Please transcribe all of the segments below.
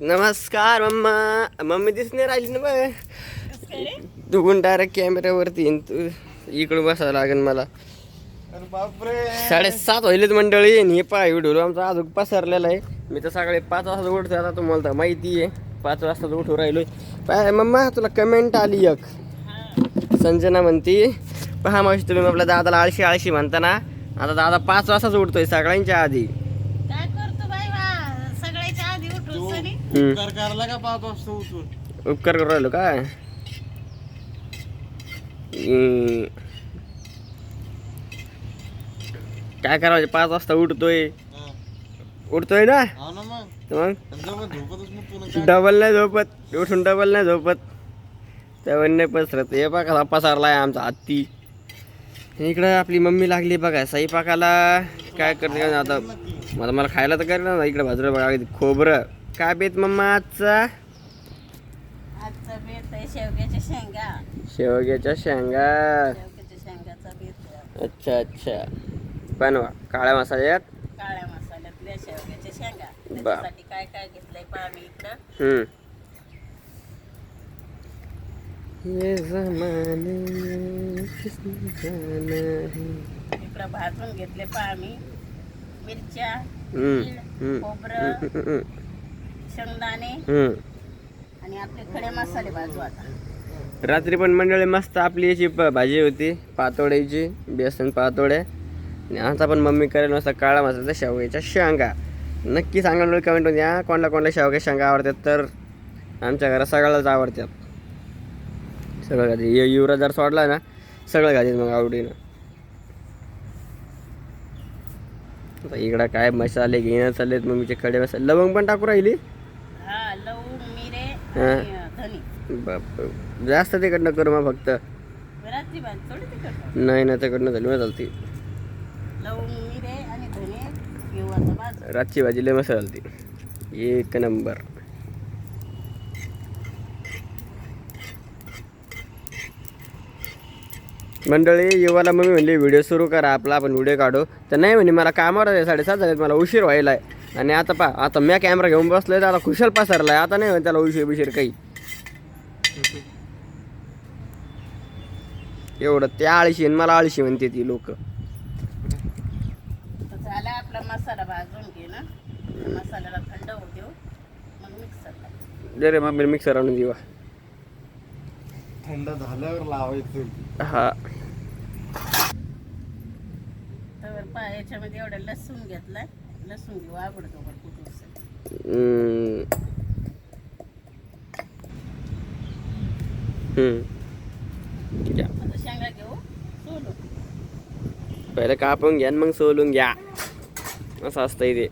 नमस्कार mamma. Mummy दिसणे राहिली ना बघ. तू डायरेक्ट कॅमेऱ्यावरती येईन तू. इकडून बसावं लागेल मला. बापरे 7:30 होईलेच मंडळी. आणि हे पहा व्हिडिओ आमचा अजून पसरलेला आहे. मी तर सकाळी 5 वाजता उठतो. आता तुम्हाला तर माहिती आहे 5 वाजता उठू राहिलोय. पाय मम्मा तुला कमेंट आली एक. संजना म्हणती पहा मावशी तुम्ही आपल्या दादाला आळशी आळशी म्हणता ना. आता दादा 5 वाजताच उठतोय सगळ्यांच्या आधी. काय करतो बाई वा सगळ्याच्या आधी उठून सनी उपकार करायला का 5 वाजता उठून उपकार करू राहिलो काय. काय करावं 5 वाजता उठतोय ना. हा ना मग तर झोपतच मग पुन्हा मग डबल नाही झोपत. उठून डबल नाही झोपत. त्यावर नाही पसरत. हे बघा कसा पसारलाय आमचा हत्ती. इकडं आपली मम्मी लागली बघा स्वयंपाकाला. काय करते आता मला खायला तर करेल ना. इकडे बाजूला बघा खोबरं. काय बेत मम्मा आजचा. आजचा बेत आहे शेवग्याच्या शेंगा. शेवग्याच्या शेंगा. शेवग्याच्या शेंगाचा बेत आहे. अच्छा अच्छा. बनवा काळ्या मसाल्यात. काळ्या मसाल्यातल्या शेवग्याच्या शेंगा. त्याच्यासाठी काय काय घेतलंय पहा मी इकडं. ये जमाने किसने जाना है. इकडं भाजून घेतले पहा मी मिरच्या, हम्म, तीळ, खोबरं, शेंगदाणे आणि आपले खडे मसाले भाजू आता. रात्री पण मंडळी मस्त आपली याची भाजी होती पातोड्याची. बेसन पातोड्या. आणि आता पण मम्मी करेल मस्त काळा मसाल्याच्या शेवग्याच्या शेंगा. नक्की सांगा मला कमेंट द्या कोणाला शेवग्याच्या शेंगा आवडतात. तर आमच्या घरात सगळ्यालाच आवडतात. सगळं घालते. युवराज जर सोडला ना सगळं घालते मग आवडीनं. आता इकडं काय मसाले घेणं चाललेत मम्मीचे खडे मसाले. लवंग पण टाकू राहिली. हा लवंग मिरे हा. आणि धनी. बाप जास्त तिकडनं करू मग फक्त. रात्री भाजी थोडी तिखट. नाही ना तिकडनं झाली मग चालती. लवंग मिरे आणि धने घेऊ आता भाजून. रातची भाजी लय मस्त चालती. एक नंबर. मंडळी युवाला मम्मी म्हणली व्हिडिओ सुरू करा आपला आपण व्हिडिओ काढू. तर नाही म्हणे मला कामावर आहे 7:30 झालेत मला उशीर व्हायला आहे. आणि आता आता मी कॅमेरा घेऊन बसलोय तर आता खुशाल पसरलाय. आता नाही म्हणे त्याला उशीर काही. एवढं त्या आळशी आणि मला आळशी म्हणते ती लोक. झाला आपला मसाला भाजून घे ना. मसाल्याला थंड होऊ देऊ मग मिक्सरला. दे रे मम्मी मिक्सर आणून देवा. थंड झाल्यावर लावायचं. हा तर पहा याच्यामध्ये एवढा लसूण घेतलाय. लसूण घेऊ आवडतो बरं कुठून. घ्या आता शेंगा घेऊ सोलू. पहिलं कापून घ्या मग सोलून घ्या. असं असतंय ते.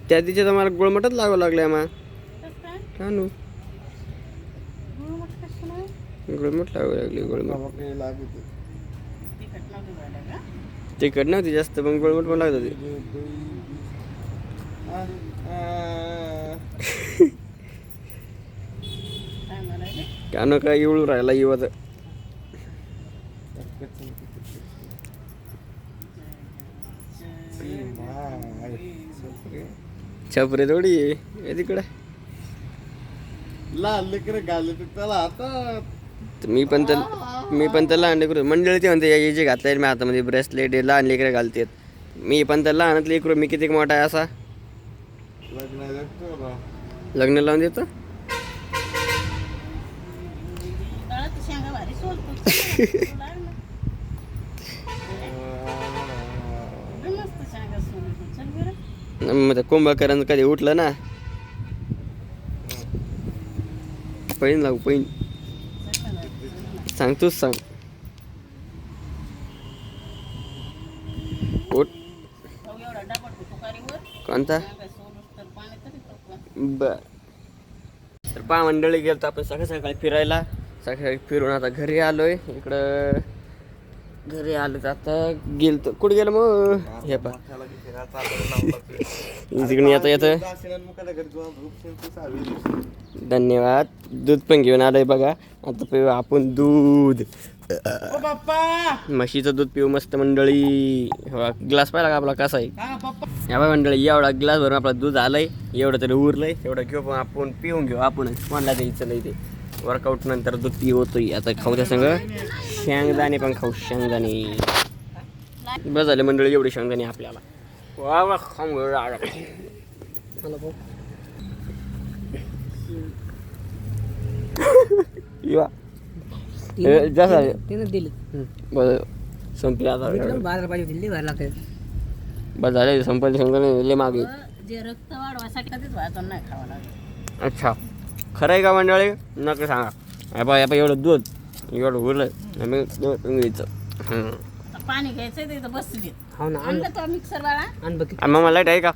त्या तिच्या तर मला गोळमटच लागावं लागलंय मग. कसं आणू गुळमट कसं नाही गोळमट लागावं लागली. गोळमट काही लागत तिखट नव्हतं झालं का. तिखट नव्हती जास्त पण गोळमट पण लागत होती. काय म्हणाले. कानं काय येऊळ राहिला युवाच. छपरे थोडी आहे तिकडे. लहान लेकर घालत त्याला आता. तर मी पण तर लहान लेकरू. मंडळी ते म्हणते हे जे घातलंय मी हातामध्ये ब्रेसलेट हे लहान लेकरं घालतात. मी पण तर लहानात लेकरू. मी किती मोठा आहे असा. लग्न लावून देतो. गळात शेंगा भारी सोलतो. मस्त शेंगा सोलतो. चल बरं. मग कुंभकरण कधी उठलं ना पैन लागू पैन. सांग तूच सांग. उठ. एवढा डबल तुकारीवर कोणता. शेंगा सोलूस तर पाणी तरी तापवा. बर. तर पहा मंडळी गेलो आपण सकाळी फिरायला. सकाळी फिरून आता घरी आलोय. इकडं घरी आलो तर आता गेल तर कुठे गेलं मग हे पा तिकडून येतं येतं धन्यवाद. दूध पण घेऊन आलंय बघा. आता पिऊ आपण दूध. म्हशीचं दूध पिऊ मस्त मंडळी. ग्लास पाहिला का आपला कसा आहे या बाय मंडळी. एवढा ग्लास भरून आपला दूध आलंय. एवढं तरी उरलंय. एवढं घेऊ पण आपण पिऊन घेऊ. आपणच कोणाला द्यायचं नाही ते. वर्कआउट नंतर दूध पिवतोय. आता खाऊ त्या संग शेंगदाणे पण खाऊ. शेंगदाणे बस झाले मंडळी. एवढे शेंगदाणे आपल्याला वा वा खाऊन घेऊ. संपले आता बस झाले. संपले शेंगदाणे मागे. जे रक्त वाढवायसाठी कधीच भाजून नाही खावं लागेल. अच्छा खरं आहे का मंडळी नका सांगा. या एवढं दूध एवढं उरलं घ्यायचं. पाणी घ्यायचंय तर इथं बसली. हो ना आणलं तो मिक्सर बाळा. मग लाईट आहे का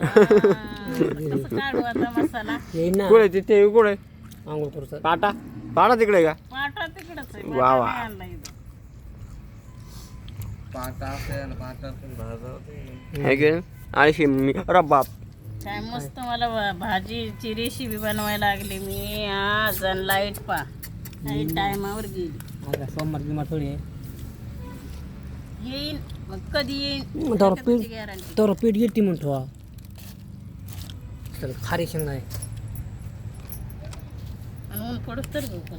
कसं काढू आता मसाला. कुठे तिथे कुठे पाटा पाटा तिकडे का पाटा तिकडच आहे. वा वा. आणला इथं. आणि मी अरे बाप काय मस्त मला भाजीची रेसिपी बनवायला लागली मी आज. लाईट पा लाईट टायमावर गेली. सोमवार थोडी येईन मग कधी येईन गॅरंटी. तर पीठ येते म्हणतो चल खारी शेंगा आहे. ऊन पडत तर घेऊ का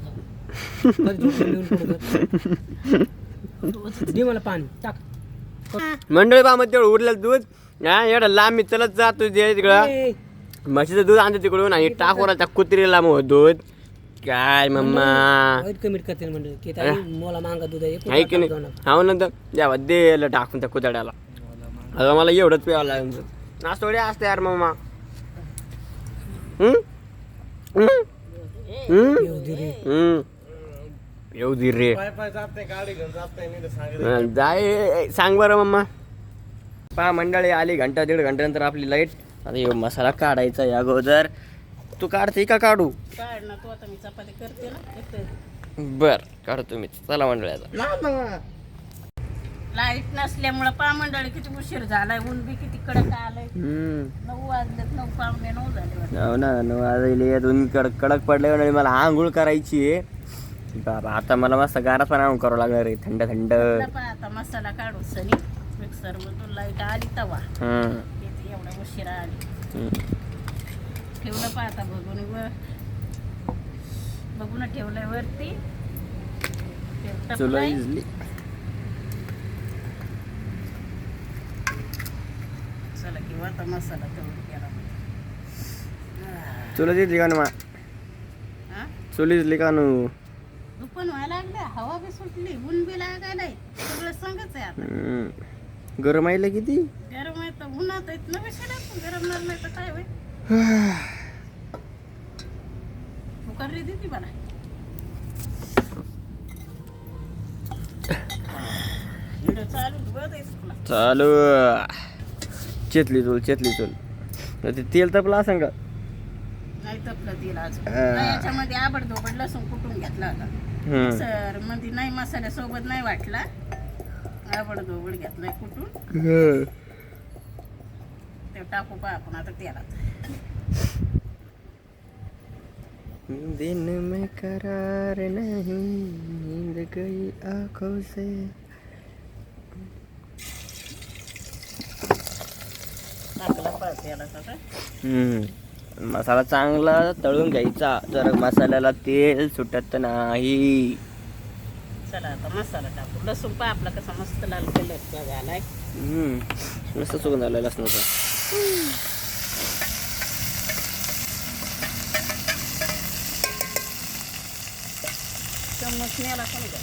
दे मला पाणी टाक. मंडळी पा मग तेवढं उरलेलं दूध हा एवढं लांब मी चलत जातो तिकडं. म्हशीचं दूध आणतो तिकडून आणि टाकून त्या कुत्रीला मग दूध काय मम्मा कमीट करते म्हणजे की मला मांगा दूध आहे की नाही. हा नंतर द्यावा देलं टाकून त्या कुत्र्याला. आता मला एवढंच प्यावं लागेल. नाच थोडी असते यार मम्मा. येऊ दे रे जाय. सांग बरं मम्मा. पहा मंडळी आली घंटा दीड घंट्यानंतर आपली लाईट. आता हे मसाला काढायचा या अगोदर. तू काढते का काढू. काढ ना तू. आता मी चपाती करते ना. बर काढतो मी. चला मंडळी आता लाईट नसल्यामुळं पा मंडळी किती उशीर झालाय. ऊन बी किती कडक आलंय. 9 वाजलेत. 9 पावणे 9 झाले वाटतं. हो ना 9 वाजले. दोन कडक पडले मंडळी. मला आंघोळ करायची आहे बाबा. आता मला मस्त गारात पण आंघोळ करावं लागणार आहे थंड थंड. आता मसाला काढू सनी मिक्सर मधून. लाईट आली तवा एवढा उशिरा आली. ठेवलं पाहता बघून ठेवलंय वरती. चुला इजली चला किंवा आता मसाला तेवढं केला. चुला इजली का ना चुली इजली का नू. दुपार व्हायला लागल्या. हवा बी सुटली. ऊन बी लागायलाय. सगळं संगच आहे आता. गरम आहे किती. गरम आहे तर उन्हात आहेत ना कशाला. गरम नाही तर काय होईल. कुकर रे देते मला. चालू चेतली चूल ते तेल तपला सांग का. नाही तपलं तेल आज. याच्यामध्ये आबडधोबड लसूण कुटून घेतला होता. सर मध्ये नाही मसाल्यासोबत नाही वाटला. आबडधोबड घेतलाय कुटून. ते टाकू पा आपण आता तेलात. दिन में करार नहीं नींद गई आंखों से. टाकला पा तेलात आता. मसाला चांगला तळून घ्यायचा. जर मसाल्याला तेल सुटत नाही. चला आता मसाला टाकू. लसूण पा आपला कसा मस्त लाल कलरचा झालाय. मस्त सुगंध आलाय लसणाचा. चम्मच नेला कोणी काय.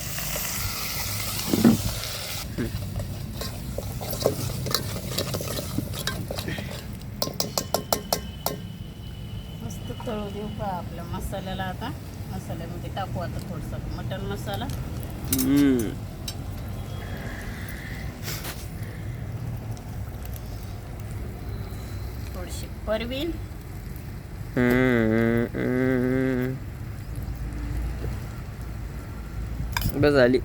मस्त तळू देऊ का आपल्या मसाल्याला. आता मसाल्यामध्ये टाकू आता थोडंसं मटण मसाला. थोडीशी परवीन. बस झाली.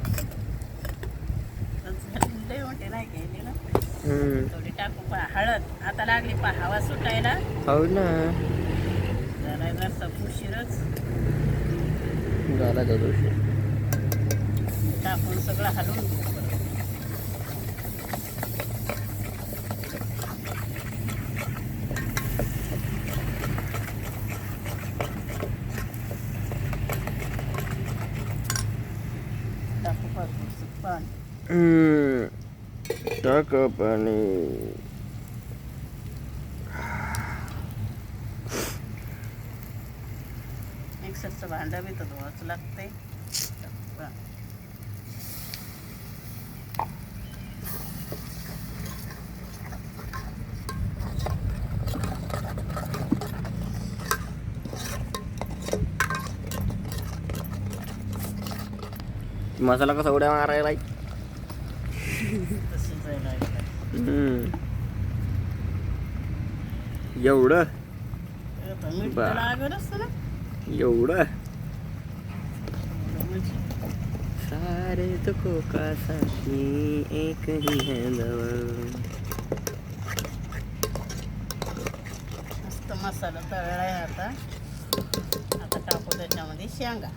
थोडी टाकू पहा हळद. आता लागली पहा हवा सुटायला. हो ना, जरा जरासा उशीरच झाला तो दिवशी. टाकून सगळं हलवून घेऊ परत. टाकू भरपूर पाणी. टाक पाणी. मिक्सरचं भांडं बी तर धुवावंच लागतंय. टाकू पहा. मसाला कसा उड्या मारायला. तसं जायला लागलं. एवढं आता मीठ बा. तर लागत असतं ना. एवढं म्हणजे सारे दुखों का साथी एक ही है दवा. मस्त मसाला तळलाय आता. आता टाकू त्याच्यामध्ये शेंगा.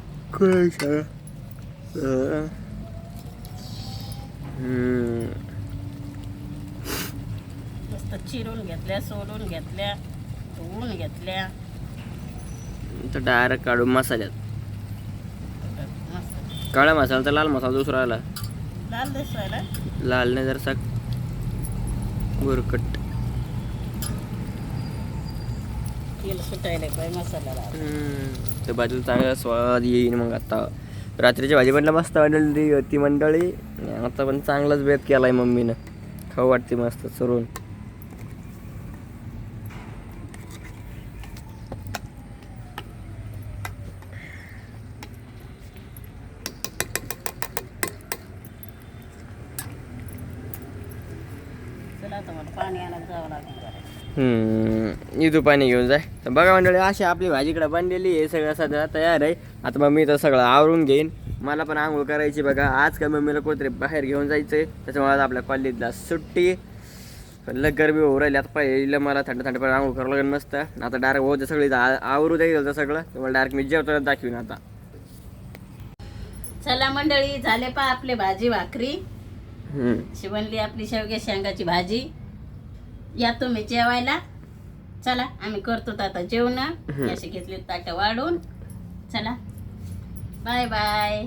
मस्त चिरून घेतल्या, सोलून घेतल्या, धुवून घेतल्या. तर डायरेक्ट काढून मसाल्यात. मस्त काळा मसाला तर लाल मसाला दुसरा आला. लाल दिसायला. लाल नाही जरसा गुरकट. तेल सुटायला पाहिजे मसाल्याला. त्या भाजीला चांगला स्वाद येईल. मग आता रात्रीची भाजी पण मस्त बनवली होती मंडळी. आता पण चांगलाच बेत केलाय मम्मीनं. खाऊ वाटते मस्त चरून. चला आता मला पाणी आणायला जावं लागेल जरा. इथं पाणी घेऊन जाय. तर बघा मंडळी, अशी आपली भाजीकडे बनलेली आहे. सगळं सध्या तयार आहे. आता मम्मी तर सगळं आवरून घेईन. मला पण आंघोळ करायची. बघा आज काय मम्मीला कुठेतरी बाहेर घेऊन जायचं आहे. त्याच्यामुळे आज आपल्या कॉलेजला सुट्टी. लग गरमी होऊ राहिली. आता पहिलं मला थंड थंड पण आंघोळ करावं लागेल मस्त. आता डायरेक्ट होतं सगळी आवरू द्यायचं सगळं. त्यामुळे डायरेक्ट मी जेवताना दाखवीन आता. चला मंडळी, झाले पा आपले भाजी भाकरी. शिवणली आपली शेवगे शेंगाची भाजी. या तुम्ही जेवायला. चला आम्ही करतो आता जेवण. अशी घेतली ताटं वाढून. चला बाय बाय.